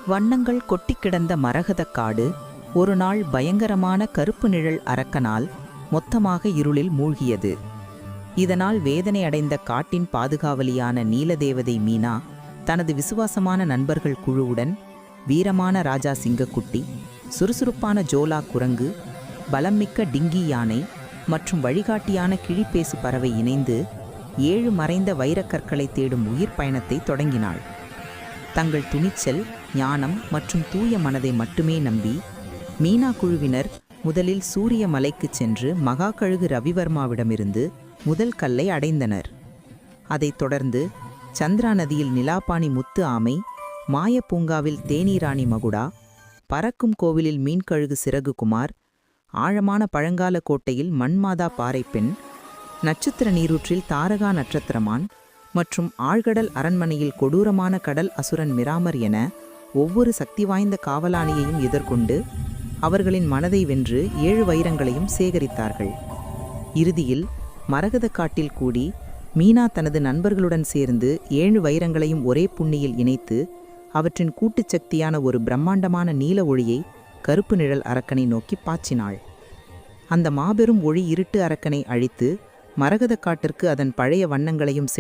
வண்ணங்கள் கொட்டிக் கிடந்த மரகதக் காடு ஒரு நாள் பயங்கரமான கருப்பு நிழல் அரக்கனால் மொத்தமாக இருளில் மூழ்கியது. இதனால் வேதனை அடைந்த காட்டின் பாதுகாவலியான நீலதேவதை மீனா தனது விசுவாசமான நண்பர்கள் குழுவுடன் வீரமான ராஜா சிங்கக்குட்டி, சுறுசுறுப்பான ஜோலா குரங்கு, பலம்மிக்க டிங்கி யானை மற்றும் வழிகாட்டியான கிழிப்பேசு பறவை இணைந்து 7 மறைந்த வைரக்கற்களை தேடும் உயிர் பயணத்தை தொடங்கினாள். தங்கள் துணிச்சல், ஞானம் மற்றும் தூய மனதை மட்டுமே நம்பி மீனா குழுவினர் முதலில் சூரிய மலைக்குச் சென்று மகாகழுகு ரவிவர்மாவிடமிருந்து முதல் கல்லை அடைந்தனர். அதைத் தொடர்ந்து சந்திரா நதியில் நிலாப்பாணி முத்து ஆமை, மாய பூங்காவில் தேனீராணி மகுடா, பறக்கும் கோவிலில் மீன்கழுகு சிறகுகுமார், ஆழமான பழங்கால கோட்டையில் மண்மாதா பாறைப்பெண், நட்சத்திர நீரூற்றில் தாரகா நட்சத்திரமான் மற்றும் ஆழ்கடல் அரண்மனையில் கொடூரமான கடல் அசுரன் மிராமர் என ஒவ்வொரு சக்தி வாய்ந்த காவலாளியையும் எதிர்கொண்டு அவர்களின் மனதை வென்று 7 வைரங்களையும் சேகரித்தார்கள். இறுதியில் மரகதக் காட்டில் கூடி மீனா தனது நண்பர்களுடன் சேர்ந்து 7 வைரங்களையும் ஒரே புண்ணியில் இணைத்து அவற்றின் கூட்டுச் சக்தியான ஒரு பிரம்மாண்டமான நீல ஒளியை கருப்பு நிழல் அரக்கனை நோக்கி பாய்ச்சினாள். அந்த மாபெரும் ஒளி இருட்டு அரக்கனை அழித்து மரகதக் காட்டிற்கு அதன் பழைய வண்ணங்களையும்